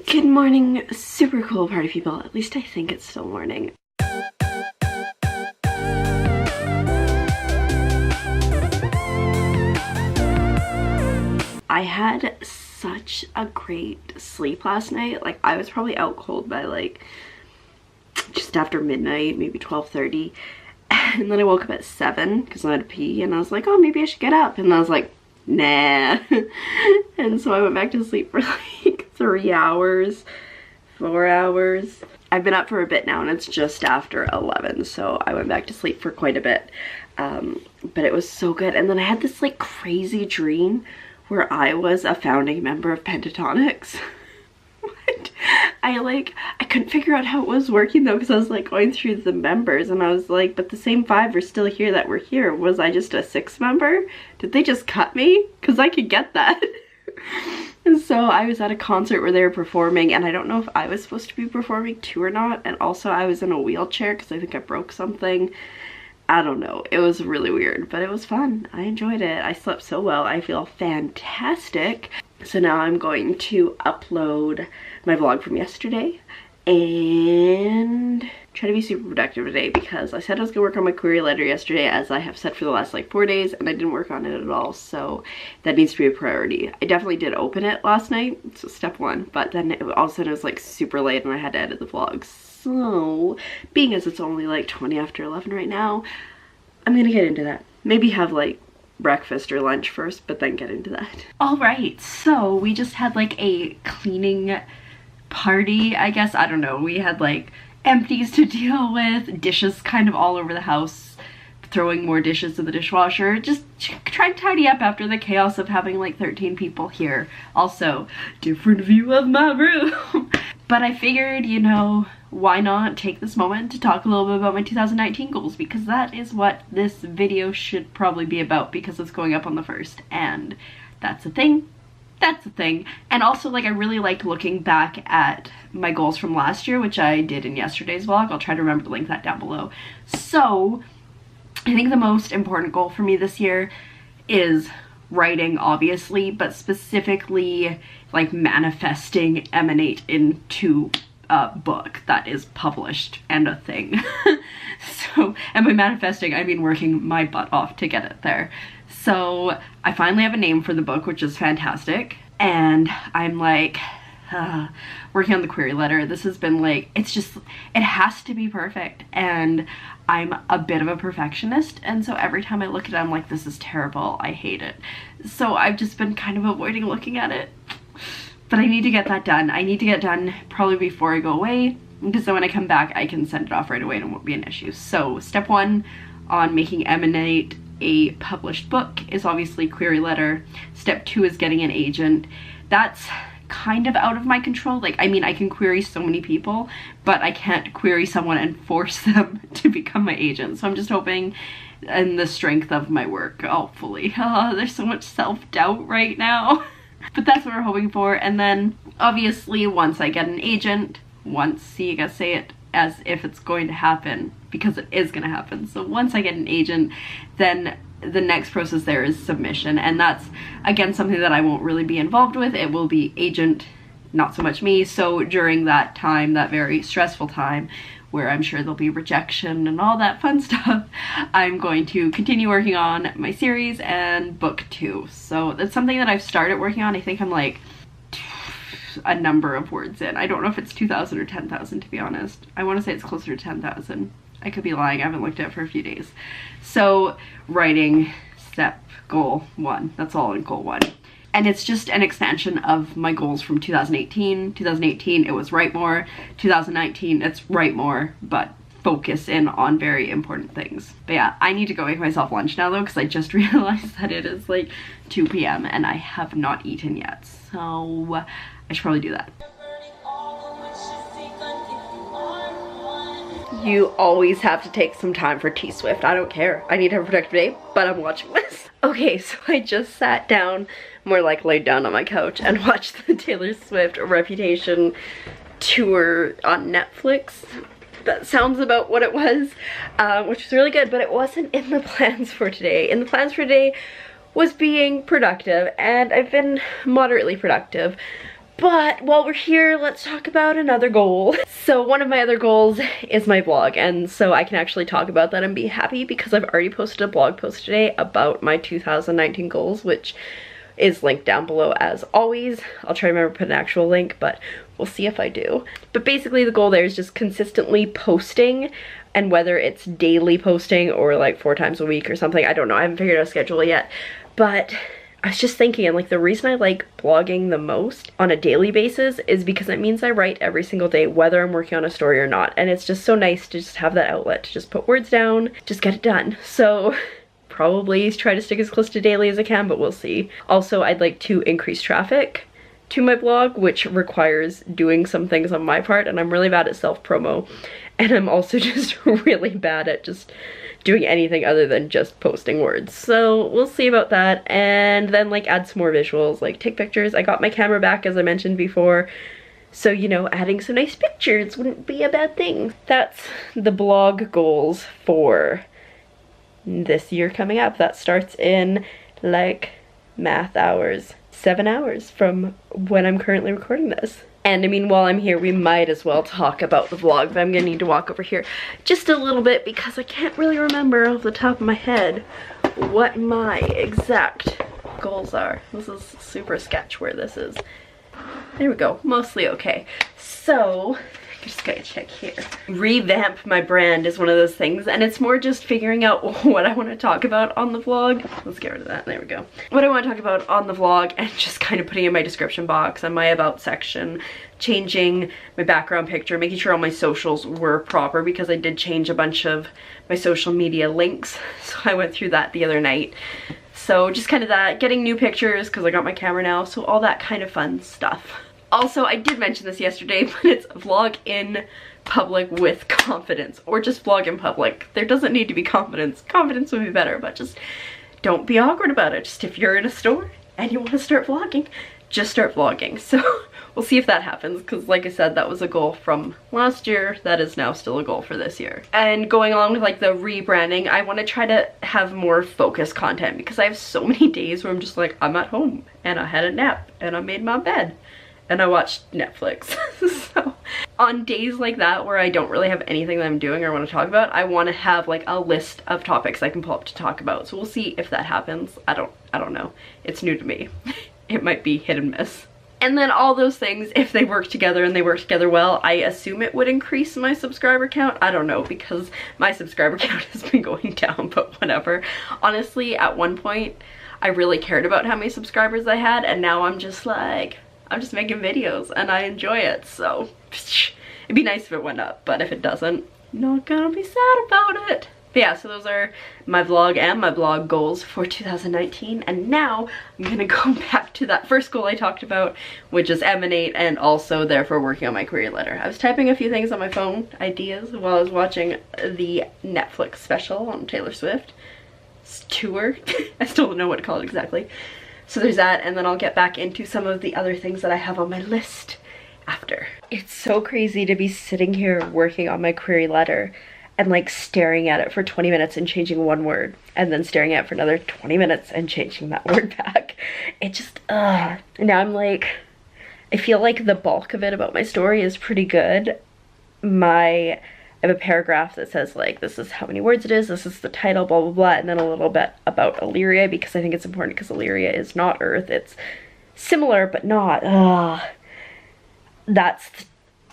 Good morning, super cool party people. At least I think it's still morning. I had such a great sleep last night. Like, I was probably out cold by like just after midnight, maybe 12:30. And then I woke up at 7 because I had to pee, and I was like, oh, maybe I should get up. And I was like, nah. And so I went back to sleep for like 3 hours. 4 hours. I've been up for a bit now and it's just after 11, so I went back to sleep for quite a bit. But it was so good. And then I had this like crazy dream where I was a founding member of Pentatonics. I couldn't figure out how it was working though, because I was like going through the members and I was like, but the same 5 are still here that were here. Was I just a 6th member? Did they just cut me? Because I could get that. And so I was at a concert where they were performing, and I don't know if I was supposed to be performing too or not, and also I was in a wheelchair because I think I broke something. I don't know. It was really weird, but it was fun. I enjoyed it. I slept so well. I feel fantastic. So now I'm going to upload my vlog from yesterday and try to be super productive today, because I said I was gonna work on my query letter yesterday, as I have said for the last like 4 days, and I didn't work on it at all, so that needs to be a priority. I definitely did open it last night, so step 1, but then all of a sudden it was like super late and I had to edit the vlog. So being as it's only like 20 after 11 right now, I'm gonna get into that. Maybe have like breakfast or lunch first, but then get into that. All right, so we just had like a cleaning party, I guess. I don't know. We had like empties to deal with, dishes kind of all over the house, throwing more dishes in the dishwasher, just trying to tidy up after the chaos of having like 13 people here. Also, different view of my room. But I figured, you know, why not take this moment to talk a little bit about my 2019 goals, because that is what this video should probably be about, because it's going up on the 1st, and that's a thing. That's a thing. And also, like, I really liked looking back at my goals from last year, which I did in yesterday's vlog. I'll try to remember to link that down below. So I think the most important goal for me this year is writing, obviously, but specifically like manifesting Emanate into a book that is published and a thing. So, and by manifesting, I mean working my butt off to get it there. So I finally have a name for the book, which is fantastic. And I'm like, working on the query letter. This has been like, it has to be perfect. And I'm a bit of a perfectionist. And so every time I look at it, I'm like, this is terrible. I hate it. So I've just been kind of avoiding looking at it. But I need to get that done. I need to get done probably before I go away, because then when I come back, I can send it off right away and it won't be an issue. So step 1 on making Emanate a published book is obviously query letter. Step 2 is getting an agent. That's kind of out of my control. Like, I mean, I can query so many people, but I can't query someone and force them to become my agent. So I'm just hoping in the strength of my work, hopefully. There's so much self-doubt right now. But that's what we're hoping for. And then obviously once I get an agent, see, you gotta say it as if it's going to happen, because it is gonna happen. So once I get an agent, then the next process there is submission, and that's again something that I won't really be involved with. It will be agent, not so much me. So during that time, that very stressful time where I'm sure there'll be rejection and all that fun stuff, I'm going to continue working on my series and book 2. So that's something that I've started working on. I think I'm like a number of words in. I don't know if it's 2,000 or 10,000, to be honest. I want to say it's closer to 10,000. I could be lying. I haven't looked at it for a few days. So writing, goal 1. That's all in goal 1. And it's just an expansion of my goals from 2018. 2018, it was write more. 2019, it's write more, but focus in on very important things. But yeah, I need to go make myself lunch now though, because I just realized that it is like 2 p.m. and I have not eaten yet. So I should probably do that. You always have to take some time for T-Swift. I don't care. I need to have a productive day, but I'm watching this. Okay, so I just sat down, more like laid down on my couch, and watched the Taylor Swift Reputation tour on Netflix. That sounds about what it was, which was really good, but it wasn't in the plans for today. In the plans for today was being productive, and I've been moderately productive, But while we're here, let's talk about another goal. So one of my other goals is my blog, and so I can actually talk about that and be happy because I've already posted a blog post today about my 2019 goals, which is linked down below as always. I'll try to remember to put an actual link, but we'll see if I do. But basically the goal there is just consistently posting, and whether it's daily posting or like 4 times a week or something, I don't know, I haven't figured out a schedule yet. But I was just thinking, and like the reason I like blogging the most on a daily basis is because it means I write every single day, whether I'm working on a story or not. And it's just so nice to just have that outlet, to just put words down, just get it done. So probably try to stick as close to daily as I can, but we'll see. Also, I'd like to increase traffic to my blog, which requires doing some things on my part, and I'm really bad at self-promo. And I'm also just really bad at just doing anything other than just posting words. So we'll see about that, and then like add some more visuals, like take pictures. I got my camera back, as I mentioned before, so you know, adding some nice pictures wouldn't be a bad thing. That's the blog goals for this year coming up. That starts in like math hours, 7 hours from when I'm currently recording this. And I mean, while I'm here, we might as well talk about the vlog, but I'm gonna need to walk over here just a little bit because I can't really remember off the top of my head what my exact goals are. This is super sketch where this is. There we go, mostly okay. So, just gotta check here. Revamp my brand is one of those things, and it's more just figuring out what I want to talk about on the vlog. Let's get rid of that, there we go. What I want to talk about on the vlog, and just kind of putting in my description box and my about section, changing my background picture, making sure all my socials were proper because I did change a bunch of my social media links. So I went through that the other night. So just kind of that, getting new pictures because I got my camera now, so all that kind of fun stuff. Also, I did mention this yesterday, but it's vlog in public with confidence, or just vlog in public. There doesn't need to be confidence. Confidence would be better, but just don't be awkward about it. Just if you're in a store and you want to start vlogging, just start vlogging. So we'll see if that happens, because like I said, that was a goal from last year. That is now still a goal for this year. And going along with like the rebranding, I want to try to have more focused content, because I have so many days where I'm just like, I'm at home and I had a nap and I made my bed and I watched Netflix. So on days like that where I don't really have anything that I'm doing or want to talk about, I want to have like a list of topics I can pull up to talk about. So we'll see if that happens. I don't know. It's new to me. It might be hit and miss. And then all those things, if they work together and they work together well, I assume it would increase my subscriber count. I don't know, because my subscriber count has been going down, but whatever. Honestly, at one point, I really cared about how many subscribers I had, and now I'm just like, I'm just making videos and I enjoy it, so it'd be nice if it went up, but if it doesn't, not gonna be sad about it. But yeah, so those are my vlog and my blog goals for 2019, and now I'm gonna go back to that first goal I talked about, which is emanate, and also therefore working on my query letter. I was typing a few things on my phone, ideas, while I was watching the Netflix special on Taylor Swift's tour. I still don't know what to call it exactly. So there's that, and then I'll get back into some of the other things that I have on my list after. It's so crazy to be sitting here working on my query letter and like staring at it for 20 minutes and changing one word, and then staring at it for another 20 minutes and changing that word back. It just, now I'm like, I feel like the bulk of it about my story is pretty good. I have a paragraph that says like, this is how many words it is, this is the title, blah blah blah, and then a little bit about Illyria, because I think it's important, because Illyria is not Earth, it's similar but not. That's the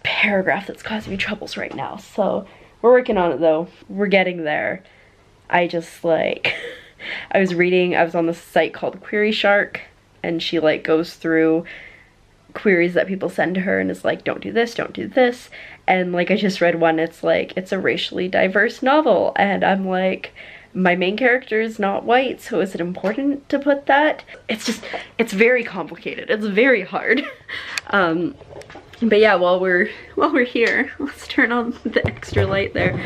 paragraph that's causing me troubles right now. So we're working on it though, we're getting there. I just like, I was on this site called Query Shark, and she like goes through queries that people send to her and is like, don't do this, don't do this. And like I just read one, it's like, it's a racially diverse novel, and I'm like, my main character is not white, so is it important to put that? It's just, it's very complicated, it's very hard. But yeah, while we're here, let's turn on the extra light there.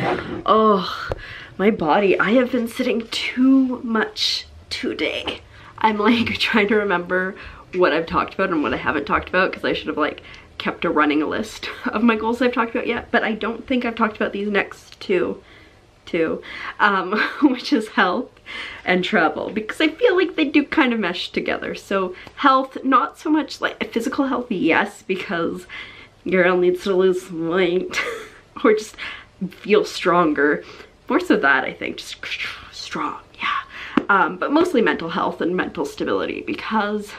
Oh, my body, I have been sitting too much today. I'm like trying to remember what I've talked about and what I haven't talked about, because I should have like kept a running list of my goals I've talked about yet, but I don't think I've talked about these next two, which is health and travel, because I feel like they do kind of mesh together. So health, not so much like physical health, yes, because your girl needs to lose some weight or just feel stronger. More so that, I think, just strong, yeah. But mostly mental health and mental stability, because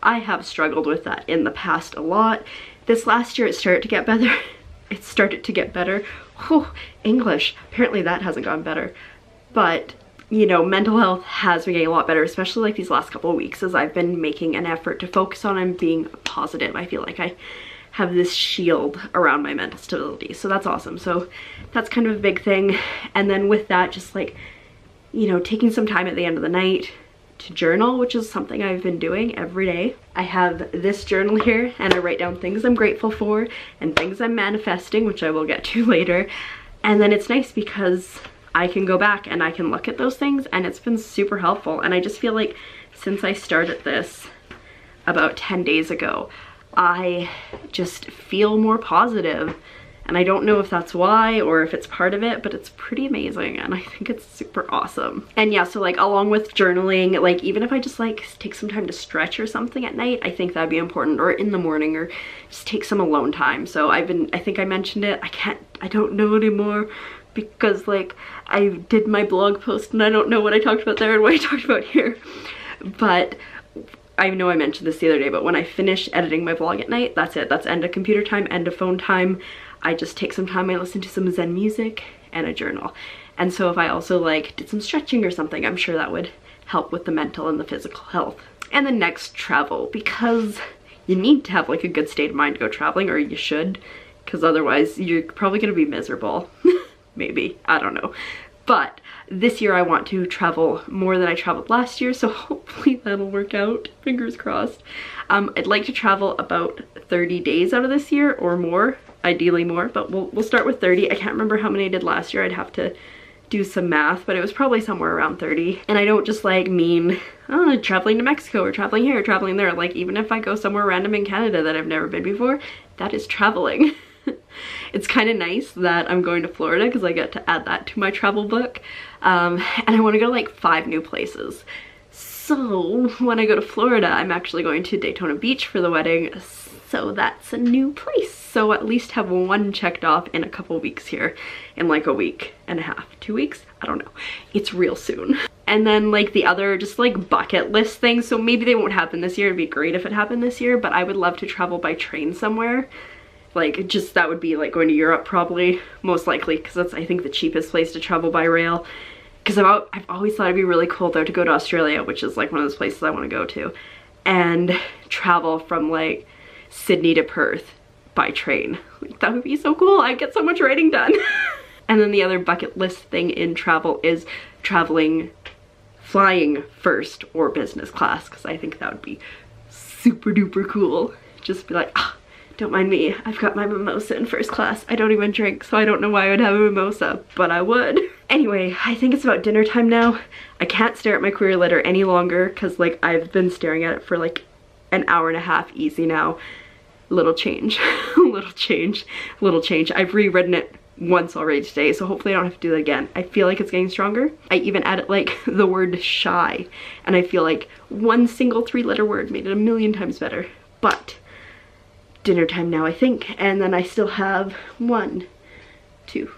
I have struggled with that in the past a lot. This last year it started to get better. It started to get better. Whew, English, apparently that hasn't gone better. But, you know, mental health has been getting a lot better, especially like these last couple of weeks, as I've been making an effort to focus on and being positive. I feel like I have this shield around my mental stability, so that's awesome. So that's kind of a big thing. And then with that, just like, you know, taking some time at the end of the night to journal, which is something I've been doing every day. I have this journal here and I write down things I'm grateful for and things I'm manifesting, which I will get to later. And then it's nice because I can go back and I can look at those things, and it's been super helpful. And I just feel like since I started this about 10 days ago, I just feel more positive. And I don't know if that's why or if it's part of it, but it's pretty amazing and I think it's super awesome. And yeah, so like along with journaling, like even if I just like take some time to stretch or something at night, I think that'd be important, or in the morning, or just take some alone time. So I think I mentioned it, I don't know anymore, because like I did my blog post and I don't know what I talked about there and what I talked about here. But I know I mentioned this the other day, but when I finish editing my vlog at night, that's it. That's end of computer time, end of phone time. I just take some time, I listen to some Zen music and a journal. And so if I also like did some stretching or something, I'm sure that would help with the mental and the physical health. And then next, travel, because you need to have like a good state of mind to go traveling, or you should, because otherwise you're probably gonna be miserable. Maybe, I don't know. But this year I want to travel more than I traveled last year, so hopefully that'll work out, fingers crossed. I'd like to travel about 30 days out of this year or more, ideally more, but we'll start with 30. I can't remember how many I did last year. I'd have to do some math, but it was probably somewhere around 30. And I don't just like mean traveling to Mexico or traveling here or traveling there. Like even if I go somewhere random in Canada that I've never been before, that is traveling. It's kind of nice that I'm going to Florida because I get to add that to my travel book. And I want to go to like 5 new places. So when I go to Florida, I'm actually going to Daytona Beach for the wedding. So that's a new place. So at least have one checked off in a couple weeks here, in like a week and a half, 2 weeks? I don't know. It's real soon. And then like the other just like bucket list things. So maybe they won't happen this year. It'd be great if it happened this year, but I would love to travel by train somewhere. Like just that would be like going to Europe probably, most likely, because that's I think the cheapest place to travel by rail. Because I've always thought it'd be really cool though to go to Australia, which is like one of those places I want to go to, and travel from like Sydney to Perth by train. Like, that would be so cool. I'd get so much writing done. And then the other bucket list thing in travel is flying first or business class, because I think that would be super duper cool. Just be like, ah, don't mind me, I've got my mimosa in first class. I don't even drink, so I don't know why I would have a mimosa, but I would. Anyway, I think it's about dinner time now. I can't stare at my query letter any longer because like I've been staring at it for like an hour and a half easy now. Little change, little change, little change. I've rewritten it once already today, so hopefully I don't have to do that again. I feel like it's getting stronger. I even added like the word shy, and I feel like one single 3-letter word made it a million times better. But dinner time now, I think, and then I still have 1, 2,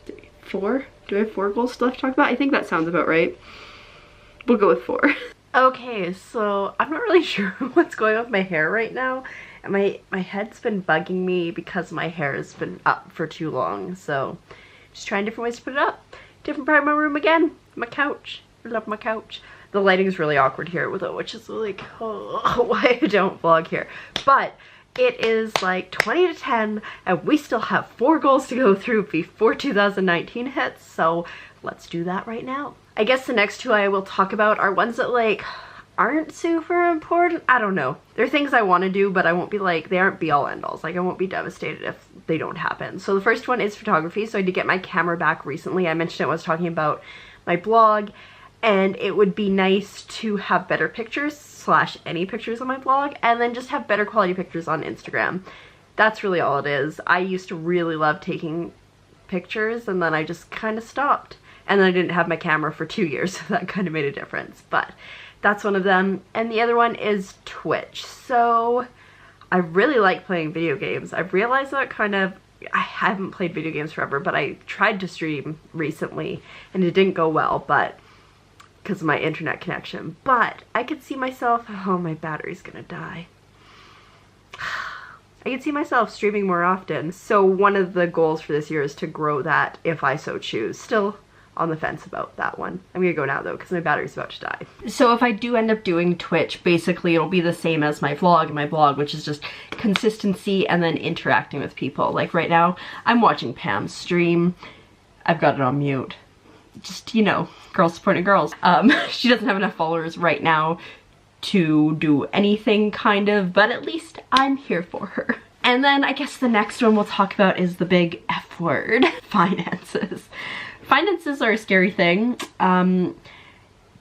3, 4. Do I have 4 goals still have to talk about? I think that sounds about right. We'll go with 4. Okay, so I'm not really sure what's going on with my hair right now. And my head's been bugging me because my hair has been up for too long. So just trying different ways to put it up. Different part of my room again. My couch. I love my couch. The lighting's really awkward here with it, which is like, oh, why I don't vlog here. But it is like 20 to 10 and we still have 4 goals to go through before 2019 hits. So let's do that right now. I guess the next 2 I will talk about are ones that like aren't super important. I don't know. They're things I want to do, but I won't be like, they aren't be all end alls. Like I won't be devastated if they don't happen. So the first one is photography. So I did get my camera back recently. I mentioned it when I was talking about my blog, and it would be nice to have better pictures / any pictures on my blog, and then just have better quality pictures on Instagram. That's really all it is. I used to really love taking pictures and then I just kind of stopped. And then I didn't have my camera for 2 years, so that kind of made a difference. But that's one of them. And the other one is Twitch. So I really like playing video games. I've realized that I haven't played video games forever, but I tried to stream recently and it didn't go well, but because of my internet connection. But I could see myself, oh, my battery's gonna die. I could see myself streaming more often. So one of the goals for this year is to grow that if I so choose. Still on the fence about that one. I'm gonna go now though because my battery's about to die. So if I do end up doing Twitch, basically it'll be the same as my vlog and my blog, which is just consistency and then interacting with people. Like right now, I'm watching Pam stream. I've got it on mute. Just, you know, girls supporting girls. She doesn't have enough followers right now to do anything kind of, but at least I'm here for her. And then I guess the next one we'll talk about is the big F word, finances. Finances are a scary thing.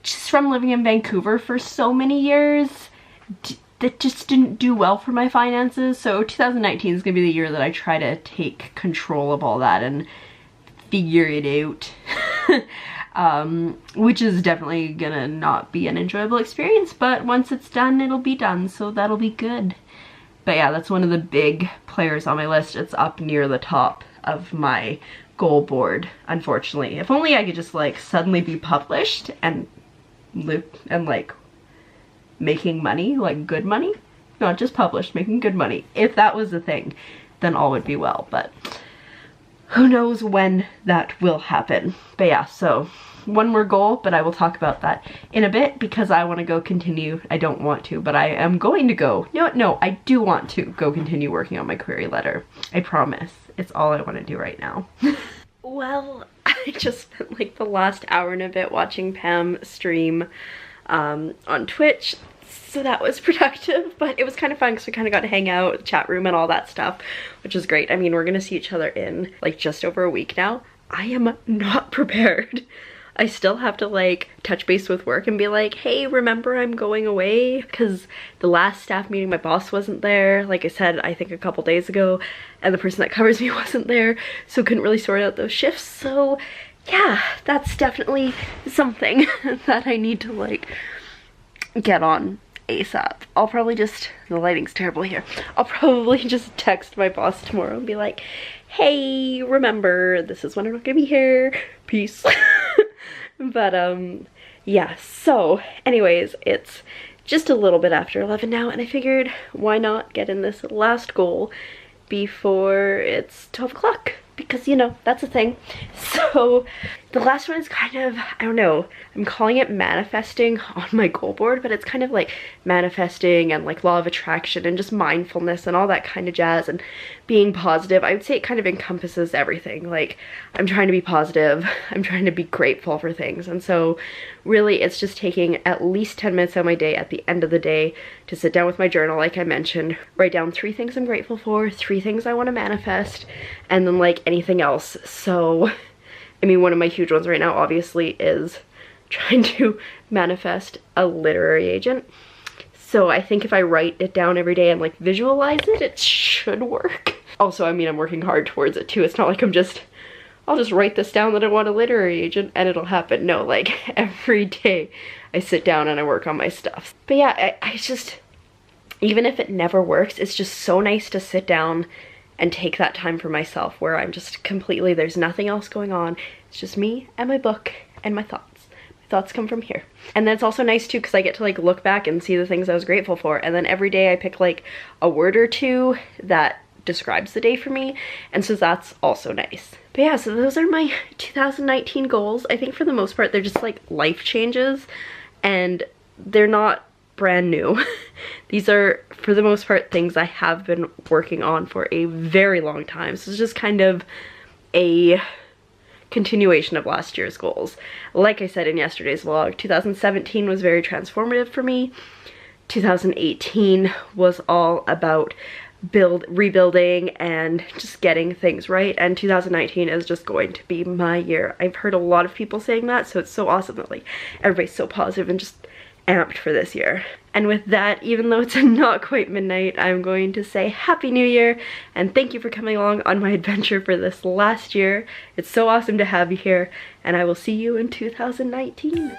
Just from living in Vancouver for so many years, that just didn't do well for my finances. So 2019 is gonna be the year that I try to take control of all that and figure it out. Which is definitely gonna not be an enjoyable experience, but once it's done, it'll be done, so that'll be good. But yeah, that's one of the big players on my list. It's up near the top of my goal board, unfortunately. If only I could just like suddenly be published and live and like making money, like good money, not just published, making good money. If that was the thing, then all would be well, but who knows when that will happen. But yeah, so one more goal, but I will talk about that in a bit because I want to go continue. I don't want to, but I am going to go. No, I do want to go continue working on my query letter. I promise. It's all I want to do right now. Well, I just spent like the last hour and a bit watching Pam stream on Twitch. So that was productive, but it was kind of fun because we kind of got to hang out, chat room and all that stuff, which is great. I mean, we're going to see each other in like just over a week now. I am not prepared. I still have to like touch base with work and be like, hey, remember I'm going away? Because the last staff meeting, my boss wasn't there, like I said, I think a couple days ago, and the person that covers me wasn't there, so couldn't really sort out those shifts. So yeah, that's definitely something that I need to like get on ASAP. I'll probably just, the lighting's terrible here, I'll probably just text my boss tomorrow and be like, hey, remember, this is when I'm not gonna be here, peace. But yeah, so anyways, it's just a little bit after 11 now, and I figured why not get in this last goal before it's 12 o'clock, because you know, that's a thing. So the last one is kind of, I don't know, I'm calling it manifesting on my goal board, but it's kind of like manifesting and like law of attraction and just mindfulness and all that kind of jazz and being positive. I would say it kind of encompasses everything. Like, I'm trying to be positive, I'm trying to be grateful for things, and so really it's just taking at least 10 minutes of my day at the end of the day to sit down with my journal, like I mentioned, write down 3 things I'm grateful for, 3 things I want to manifest, and then like anything else. So I mean, one of my huge ones right now obviously is trying to manifest a literary agent. So I think if I write it down every day and like visualize it, it should work. Also, I mean, I'm working hard towards it too. It's not like I'll just write this down that I want a literary agent and it'll happen. No, like every day I sit down and I work on my stuff. But yeah, I just, even if it never works, it's just so nice to sit down and take that time for myself where I'm just completely, there's nothing else going on. It's just me and my book and my thoughts. My thoughts come from here. And then it's also nice too because I get to like look back and see the things I was grateful for. And then every day I pick like a word or two that describes the day for me. And so that's also nice. But yeah, so those are my 2019 goals. I think for the most part, they're just like life changes and they're not brand new. These are, for the most part, things I have been working on for a very long time. So it's just kind of a continuation of last year's goals. Like I said in yesterday's vlog, 2017 was very transformative for me. 2018 was all about rebuilding and just getting things right, and 2019 is just going to be my year. I've heard a lot of people saying that, so it's so awesome that like everybody's so positive and just amped for this year. And with that, even though it's not quite midnight, I'm going to say Happy New Year and thank you for coming along on my adventure for this last year. It's so awesome to have you here, and I will see you in 2019.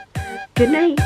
Good night.